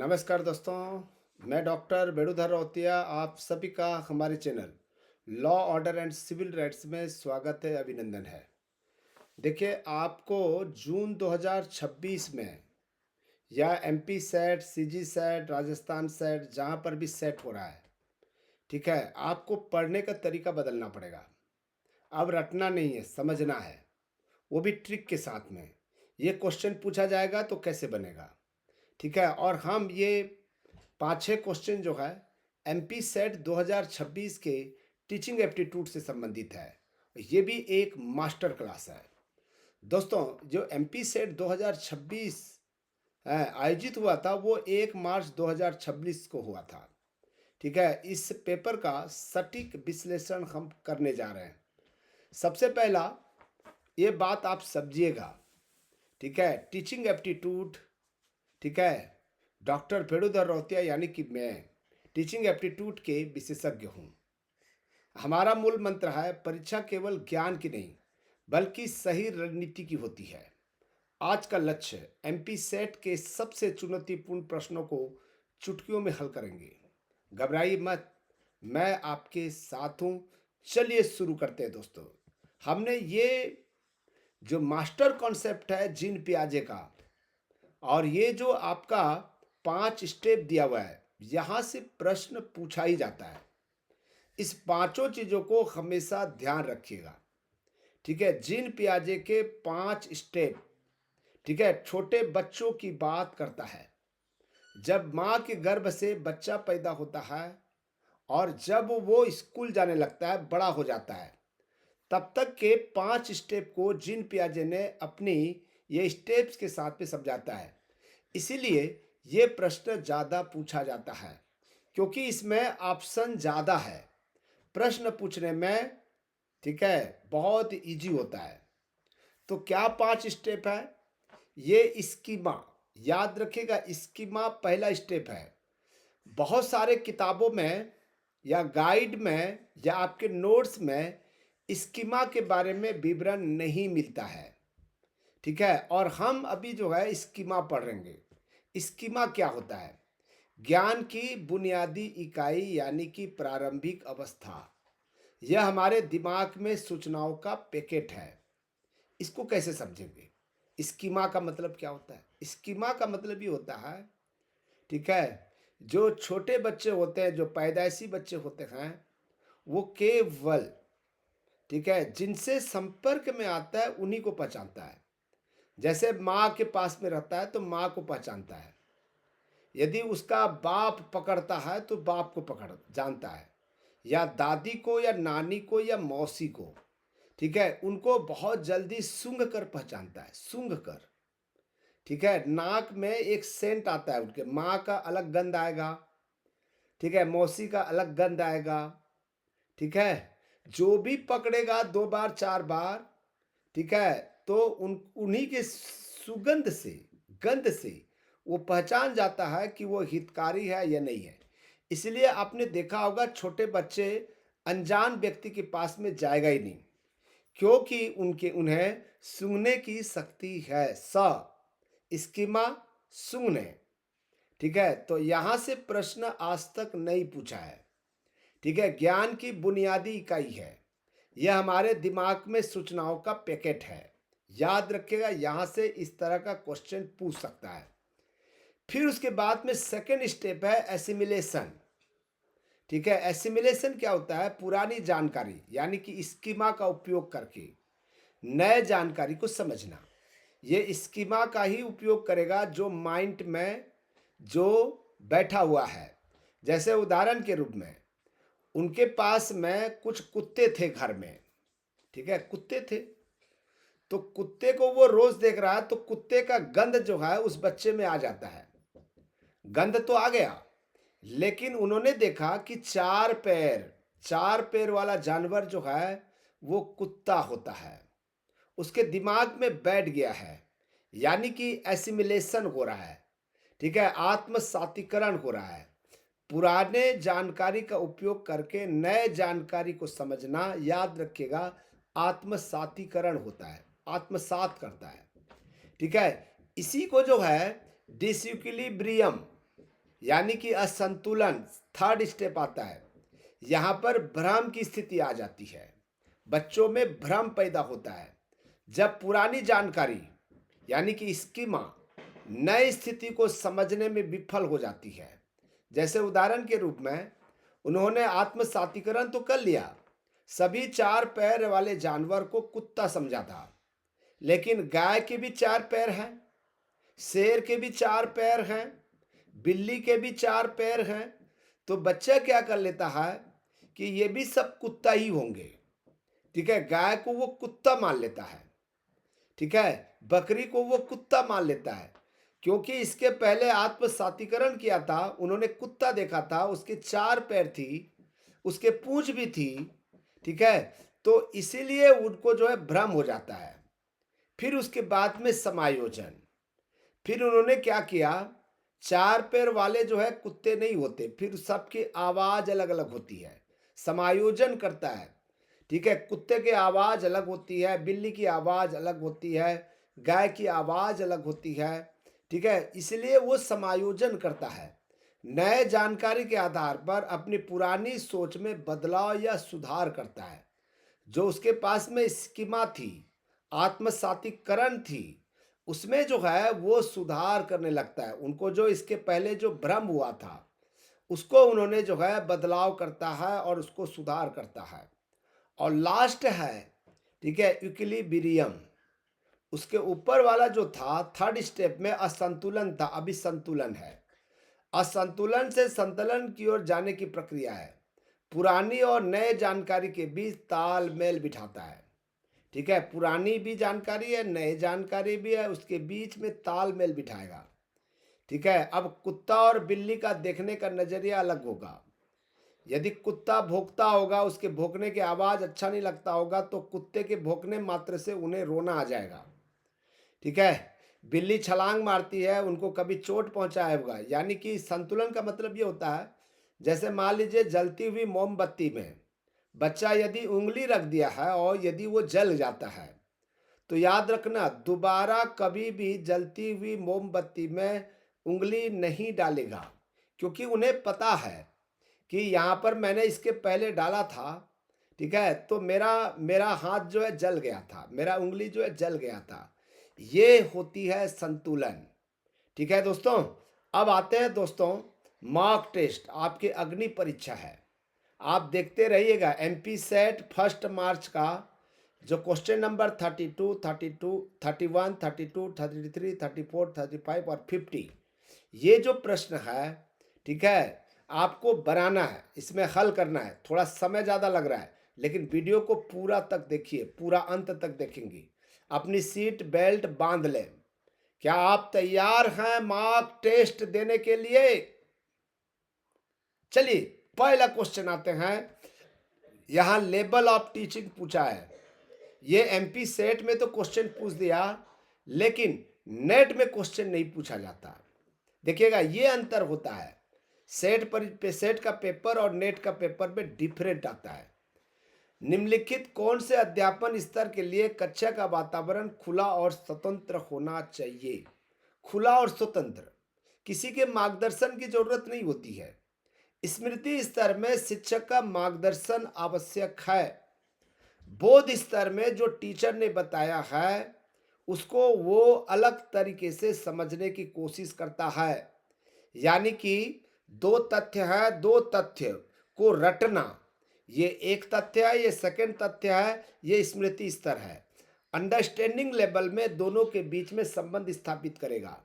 नमस्कार दोस्तों, मैं डॉक्टर बेड़ूधर रौतिया आप सभी का हमारे channel law order and civil rights में स्वागत है, अभिनंदन है। देखिए, आपको जून 2026 में या MP set, CG set, Rajasthan set, जहाँ पर भी सेट हो रहा है, ठीक है, आपको पढ़ने का तरीका बदलना पड़ेगा। अब रटना नहीं है, समझना है, वो भी ट्रिक के साथ में। ये क्वेश्चन पूछा जाएगा तो कैसे बनेगा, ठीक है। और हम ये 5-6 क्वेश्चन जो है एमपी सेट 2026 के टीचिंग एप्टीट्यूड से संबंधित है। ये भी एक मास्टर क्लास है दोस्तों। जो एमपी सेट 2026 आयोजित हुआ था वो 1 मार्च 2026 को हुआ था, ठीक है। इस पेपर का सटीक विश्लेषण हम करने जा रहे हैं। सबसे पहला ये बात आप समझिएगा, ठीक है। टीचिंग एप्टीट्यूड, ठीक है, डॉक्टर फेड़ूधर रौतिया यानी कि मैं टीचिंग एप्टीट्यूड के विशेषज्ञ हूँ। हमारा मूल मंत्र है, परीक्षा केवल ज्ञान की नहीं बल्कि सही रणनीति की होती है। आज का लक्ष्य एमपी सेट के सबसे चुनौतीपूर्ण प्रश्नों को चुटकियों में हल करेंगे। घबराइए मत, मैं आपके साथ हूँ। चलिए शुरू करते हैं दोस्तों। हमने ये जो मास्टर कॉन्सेप्ट है जीन पियाजे का, और ये जो आपका 5 स्टेप दिया हुआ है, यहाँ से प्रश्न पूछा ही जाता है। इस पांचों चीज़ों को हमेशा ध्यान रखिएगा, ठीक है। जीन पियाजे के 5 स्टेप, ठीक है, छोटे बच्चों की बात करता है। जब माँ के गर्भ से बच्चा पैदा होता है और जब वो स्कूल जाने लगता है, बड़ा हो जाता है, तब तक के 5 स्टेप को जीन पियाजे ने अपनी ये स्टेप्स के साथ में समझाता है। इसीलिए ये प्रश्न ज़्यादा पूछा जाता है, क्योंकि इसमें ऑप्शन ज़्यादा है प्रश्न पूछने में, ठीक है, बहुत इजी होता है। तो क्या 5 स्टेप है? ये स्कीमा, याद रखिएगा, स्कीमा पहला स्टेप है। बहुत सारे किताबों में या गाइड में या आपके नोट्स में स्कीमा के बारे में विवरण नहीं मिलता है, ठीक है। और हम अभी जो है स्कीमा पढ़ेंगे। स्कीमा क्या होता है? ज्ञान की बुनियादी इकाई यानी कि प्रारंभिक अवस्था। यह हमारे दिमाग में सूचनाओं का पैकेट है। इसको कैसे समझेंगे? स्कीमा का मतलब क्या होता है? स्कीमा का मतलब ये होता है, ठीक है, जो छोटे बच्चे होते हैं, जो पैदाइशी बच्चे होते हैं, वो केवल, ठीक है, जिनसे संपर्क में आता है उन्हीं को पहचानता है। जैसे माँ के पास में रहता है तो माँ को पहचानता है। यदि उसका बाप पकड़ता है तो बाप को पकड़ जानता है, या दादी को या नानी को या मौसी को, ठीक है, उनको बहुत जल्दी सूंघ कर पहचानता है, सूंघ कर, ठीक है। नाक में एक सेंट आता है, उनके माँ का अलग गंध आएगा, ठीक है, मौसी का अलग गंध आएगा, ठीक है। जो भी पकड़ेगा 2 बार 4 बार, ठीक है, तो उन्हीं के सुगंध से, गंध से वो पहचान जाता है कि वो हितकारी है या नहीं है। इसलिए आपने देखा होगा छोटे बच्चे अनजान व्यक्ति के पास में जाएगा ही नहीं, क्योंकि उन्हें सूंघने की शक्ति है। स्कीमा, सूंघने, ठीक है। तो यहां से प्रश्न आज तक नहीं पूछा है, ठीक है। ज्ञान की बुनियादी इकाई है, यह हमारे दिमाग में सूचनाओं का पैकेट है। याद रखिएगा, यहां से इस तरह का क्वेश्चन पूछ सकता है। फिर उसके बाद में सेकंड स्टेप है एसिमिलेशन, ठीक है। एसिमिलेशन क्या होता है? पुरानी जानकारी यानी कि स्कीमा का उपयोग करके नए जानकारी को समझना। ये स्कीमा का ही उपयोग करेगा जो माइंड में जो बैठा हुआ है। जैसे उदाहरण के रूप में, उनके पास में कुछ कुत्ते थे घर में, ठीक है, कुत्ते थे। तो कुत्ते को वो रोज देख रहा है, तो कुत्ते का गंध जो है उस बच्चे में आ जाता है। गंध तो आ गया, लेकिन उन्होंने देखा कि 4 पैर वाला जानवर जो है वो कुत्ता होता है, उसके दिमाग में बैठ गया है। यानी कि एसिमिलेशन हो रहा है, ठीक है, आत्मसातीकरण हो रहा है। पुराने जानकारी का उपयोग करके नए जानकारी को समझना, याद रखिएगा, आत्मसातीकरण होता है, आत्मसात करता है, ठीक है। इसी को जो है डिसइक्विलिब्रियम, यानी कि असंतुलन, थर्ड स्टेप आता है। यहाँ पर भ्रम की स्थिति आ जाती है, बच्चों में भ्रम पैदा होता है जब पुरानी जानकारी यानी कि स्कीमा नई स्थिति को समझने में विफल हो जाती है। जैसे उदाहरण के रूप में उन्होंने आत्मसातीकरण तो कर लिया, सभी चार पैर वाले जानवर को कुत्ता समझा था, लेकिन गाय के भी चार पैर हैं, शेर के भी चार पैर हैं, बिल्ली के भी चार पैर हैं। तो बच्चा क्या कर लेता है कि ये भी सब कुत्ता ही होंगे। ठीक है, गाय को वो कुत्ता मान लेता है, ठीक है, बकरी को वो कुत्ता मान लेता है, क्योंकि इसके पहले आत्मसातीकरण किया था, उन्होंने कुत्ता देखा था, उसके चार पैर थी, उसके पूंछ भी थी। ठीक है, तो इसीलिए उनको जो है भ्रम हो जाता है। फिर उसके बाद में समायोजन, फिर उन्होंने क्या किया, चार पैर वाले जो है कुत्ते नहीं होते, फिर सबकी आवाज अलग अलग होती है, समायोजन करता है। ठीक है, कुत्ते की आवाज अलग होती है, बिल्ली की आवाज अलग होती है, गाय की आवाज अलग होती है। ठीक है, इसलिए वो समायोजन करता है, नए जानकारी के आधार पर अपनी पुरानी सोच में बदलाव या सुधार करता है। जो उसके पास में स्कीमा थी, आत्मसातीकरण थी, उसमें जो है वो सुधार करने लगता है। उनको जो इसके पहले जो भ्रम हुआ था उसको उन्होंने जो है बदलाव करता है और उसको सुधार करता है। और लास्ट है, ठीक है, इक्विलिब्रियम। उसके ऊपर वाला जो था थर्ड स्टेप में असंतुलन था, अभी संतुलन है। असंतुलन से संतुलन की ओर जाने की प्रक्रिया है, पुरानी और नए जानकारी के बीच तालमेल बिठाता है। ठीक है, पुरानी भी जानकारी है, नई जानकारी भी है, उसके बीच में तालमेल बिठाएगा। ठीक है, अब कुत्ता और बिल्ली का देखने का नजरिया अलग होगा। यदि कुत्ता भौंकता होगा, उसके भौंकने की आवाज अच्छा नहीं लगता होगा, तो कुत्ते के भौंकने मात्र से उन्हें रोना आ जाएगा। ठीक है, बिल्ली छलांग मारती है, उनको कभी चोट पहुंचाया होगा। यानी कि संतुलन का मतलब ये होता है, जैसे मान लीजिए जलती हुई मोमबत्ती में बच्चा यदि उंगली रख दिया है और यदि वो जल जाता है, तो याद रखना दोबारा कभी भी जलती हुई मोमबत्ती में उंगली नहीं डालेगा, क्योंकि उन्हें पता है कि यहाँ पर मैंने इसके पहले डाला था। ठीक है, तो मेरा मेरा हाथ जो है जल गया था, मेरा उंगली जो है जल गया था। ये होती है संतुलन। ठीक है दोस्तों, अब आते हैं दोस्तों मॉक टेस्ट। आपकी अग्नि परीक्षा है, आप देखते रहिएगा। एमपी सेट 1 मार्च का जो क्वेश्चन नंबर 32, 32, 31, 32, 33, 34, 35 और 50, ये जो प्रश्न है, ठीक है, आपको बनाना है, इसमें हल करना है। थोड़ा समय ज़्यादा लग रहा है, लेकिन वीडियो को पूरा तक देखिए, पूरा अंत तक देखेंगे। अपनी सीट बेल्ट बांध लें। क्या आप तैयार हैं मॉक टेस्ट देने के लिए? चलिए पहला क्वेश्चन आते हैं। यहां लेवल ऑफ टीचिंग पूछा है। ये एमपी सेट में तो क्वेश्चन पूछ दिया, लेकिन नेट में क्वेश्चन नहीं पूछा जाता। देखिएगा, ये अंतर होता है, सेट का पेपर और नेट का पेपर में डिफरेंट आता है। निम्नलिखित कौन से अध्यापन स्तर के लिए कक्षा का वातावरण खुला और स्वतंत्र होना चाहिए? खुला और स्वतंत्र, किसी के मार्गदर्शन की जरूरत नहीं होती है। स्मृति स्तर में शिक्षक का मार्गदर्शन आवश्यक है। बोध स्तर में जो टीचर ने बताया है उसको वो अलग तरीके से समझने की कोशिश करता है। यानी कि दो तथ्य है, दो तथ्य को रटना, ये एक तथ्य है, ये सेकंड तथ्य है, ये स्मृति स्तर है। अंडरस्टैंडिंग लेवल में दोनों के बीच में संबंध स्थापित करेगा,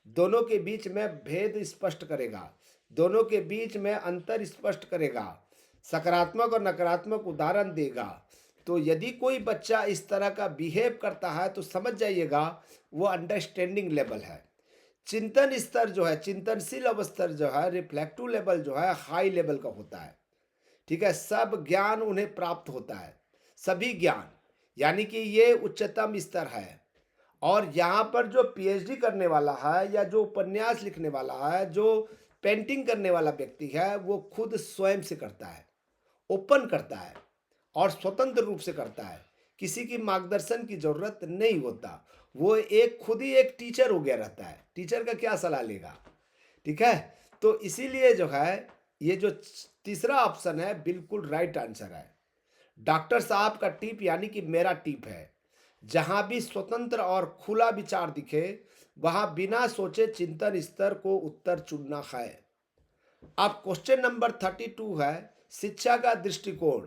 दोनों के बीच में भेद स्पष्ट करेगा, दोनों के बीच में अंतर स्पष्ट करेगा, सकारात्मक और नकारात्मक उदाहरण देगा। तो यदि कोई बच्चा इस तरह का बिहेव करता है तो समझ जाइएगा वो अंडरस्टैंडिंग लेवल है। चिंतन स्तर जो है, चिंतनशील अवस्था जो है, रिफ्लेक्टिव लेवल जो है, हाई लेवल का होता है। ठीक है, सब ज्ञान उन्हें प्राप्त होता है, सभी ज्ञान, यानी कि ये उच्चतम स्तर है। और यहाँ पर जो पीएचडी करने वाला है या जो उपन्यास लिखने वाला है, जो पेंटिंग करने वाला व्यक्ति है, वो खुद स्वयं से करता है, ओपन करता है और स्वतंत्र रूप से करता है, किसी की मार्गदर्शन की जरूरत नहीं होता। वो एक खुद ही एक टीचर हो गया रहता है, टीचर का क्या सलाह लेगा। ठीक है, तो इसीलिए जो है ये जो तीसरा ऑप्शन है बिल्कुल राइट आंसर है। डॉक्टर साहब का टिप यानी कि मेरा टिप है, जहां भी स्वतंत्र और खुला विचार दिखे वहां बिना सोचे चिंतन स्तर को उत्तर चुनना है। अब क्वेश्चन नंबर 32 है, शिक्षा का दृष्टिकोण।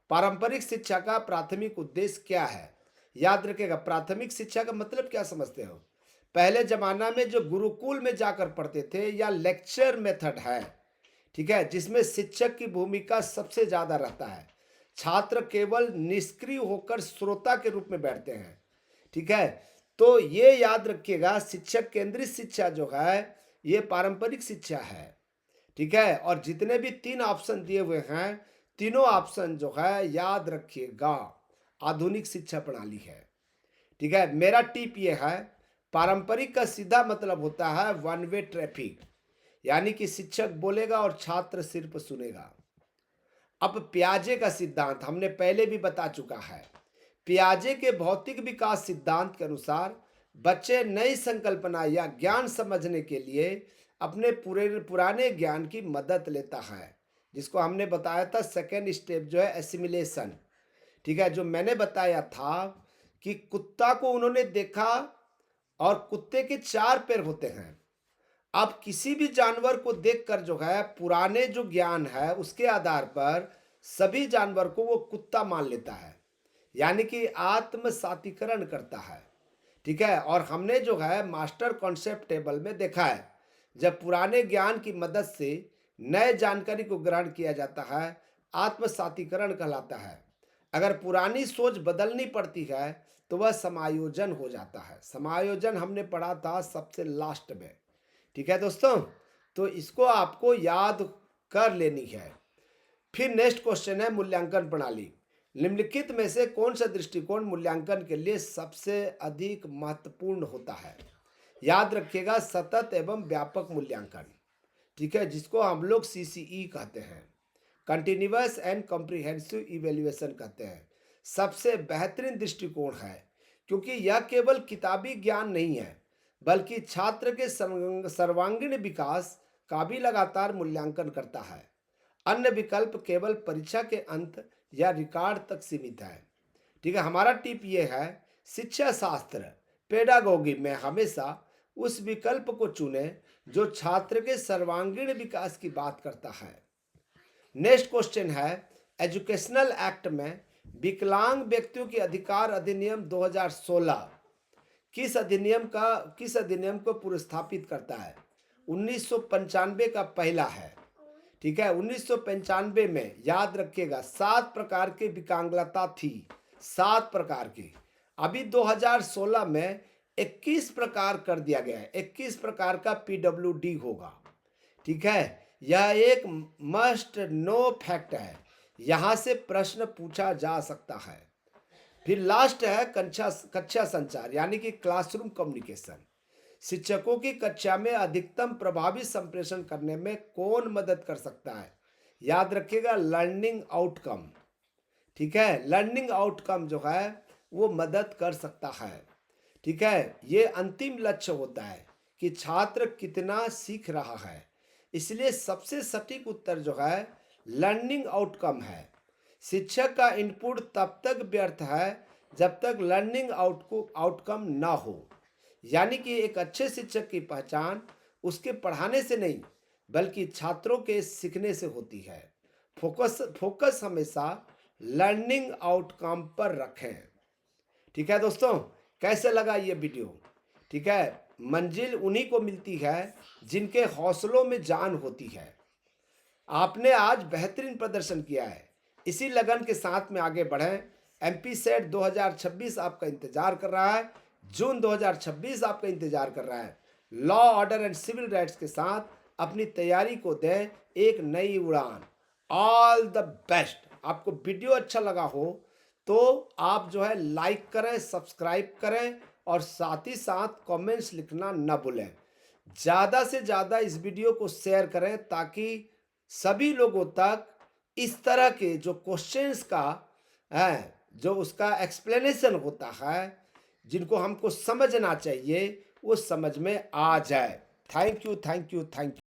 पारंपरिक शिक्षा का प्राथमिक उद्देश्य क्या है? याद रखिएगा, प्राथमिक शिक्षा का मतलब क्या समझते हो? पहले जमाना में जो गुरुकुल में जाकर पढ़ते थे या लेक्चर मेथड है, ठीक है, जिसमें शिक्षक की भूमिका सबसे ज्यादा रहता है। छात्र केवल निष्क्रिय होकर श्रोता के रूप में बैठते हैं, ठीक है। तो ये याद रखिएगा, शिक्षक केंद्रित शिक्षा जो है ये पारंपरिक शिक्षा है, ठीक है। और जितने भी तीन ऑप्शन दिए हुए हैं, तीनों ऑप्शन जो है याद रखिएगा आधुनिक शिक्षा प्रणाली है, ठीक है। मेरा टिप ये है, पारंपरिक का सीधा मतलब होता है वन वे ट्रैफिक, यानी कि शिक्षक बोलेगा और छात्र सिर्फ सुनेगा। अब पियाजे का सिद्धांत हमने पहले भी बता चुका है। पियाजे के भौतिक विकास सिद्धांत के अनुसार बच्चे नई संकल्पना या ज्ञान समझने के लिए अपने पूरे पुराने ज्ञान की मदद लेता है, जिसको हमने बताया था सेकेंड स्टेप जो है एसिमिलेशन, ठीक है। जो मैंने बताया था कि कुत्ता को उन्होंने देखा और कुत्ते के चार पैर होते हैं। अब किसी भी जानवर को देखकर जो है पुराने जो ज्ञान है उसके आधार पर सभी जानवर को वो कुत्ता मान लेता है, यानी कि आत्मसातीकरण करता है, ठीक है। और हमने जो है मास्टर कॉन्सेप्ट टेबल में देखा है, जब पुराने ज्ञान की मदद से नए जानकारी को ग्रहण किया जाता है आत्मसातीकरण कहलाता है। अगर पुरानी सोच बदलनी पड़ती है तो वह समायोजन हो जाता है। समायोजन हमने पढ़ा था सबसे लास्ट में, ठीक है दोस्तों। तो इसको आपको याद कर लेनी है। फिर नेक्स्ट क्वेश्चन है मूल्यांकन प्रणाली। निम्नलिखित में से कौन सा दृष्टिकोण मूल्यांकन के लिए सबसे अधिक महत्वपूर्ण होता है? याद रखिएगा, सतत एवं व्यापक मूल्यांकन, ठीक है, जिसको हम लोग सीसीई कहते हैं, कंटिन्यूअस एंड कॉम्प्रिहेंसिव इवेल्युएशन कहते हैं, सबसे बेहतरीन दृष्टिकोण है, क्योंकि यह केवल किताबी ज्ञान नहीं है बल्कि छात्र के सर्वांगीण विकास का भी लगातार मूल्यांकन करता है। अन्य विकल्प केवल परीक्षा के अंत या रिकॉर्ड तक सीमित है, ठीक है। हमारा टिप ये है, शिक्षा शास्त्र पेडागोगी में हमेशा उस विकल्प को चुने जो छात्र के सर्वांगीण विकास की बात करता है। नेक्स्ट क्वेश्चन है, एजुकेशनल एक्ट में विकलांग व्यक्तियों के अधिकार अधिनियम 2016 किस अधिनियम को पुरस्स्थापित करता है? 1995 का पहला है, ठीक है। 1995 में याद रखिएगा 7 प्रकार की विकलांगता थी, 7 प्रकार की। अभी 2016 में 21 प्रकार कर दिया गया है, 21 प्रकार का पीडब्ल्यूडी होगा, ठीक है। यह एक मस्ट नो फैक्ट है, यहां से प्रश्न पूछा जा सकता है। फिर लास्ट है कक्षा संचार यानी कि क्लासरूम कम्युनिकेशन। शिक्षकों की कक्षा में अधिकतम प्रभावी संप्रेषण करने में कौन मदद कर सकता है? याद रखिएगा, लर्निंग आउटकम, ठीक है। लर्निंग आउटकम जो है वो मदद कर सकता है, ठीक है। ये अंतिम लक्ष्य होता है कि छात्र कितना सीख रहा है, इसलिए सबसे सटीक उत्तर जो है लर्निंग आउटकम है। शिक्षक का इनपुट तब तक व्यर्थ है जब तक लर्निंग आउटकम ना हो, यानी कि एक अच्छे शिक्षक की पहचान उसके पढ़ाने से नहीं बल्कि छात्रों के सीखने से होती है। फोकस हमेशा लर्निंग आउटकम पर रखें, ठीक है दोस्तों। कैसे लगा ये वीडियो? ठीक है, मंजिल उन्हीं को मिलती है जिनके हौसलों में जान होती है। आपने आज बेहतरीन प्रदर्शन किया है, इसी लगन के साथ में आगे बढ़ें। एमपी सेट 2026 आपका इंतजार कर रहा है, जून 2026 आपका इंतजार कर रहा है। Law order and civil rights के साथ अपनी तैयारी को दें एक नई उड़ान। All the best. आपको वीडियो अच्छा लगा हो तो आप जो है लाइक करें, सब्सक्राइब करें और साथ ही साथ कमेंट्स लिखना न भूलें। ज़्यादा से ज़्यादा इस वीडियो को शेयर करें ताकि सभी लोगों तक इस तरह के जो क्वेश्चंस का है, जो उसका एक्सप्लेनेशन होता है, जिनको हमको समझना चाहिए वो समझ में आ जाए। Thank you, thank you, thank you.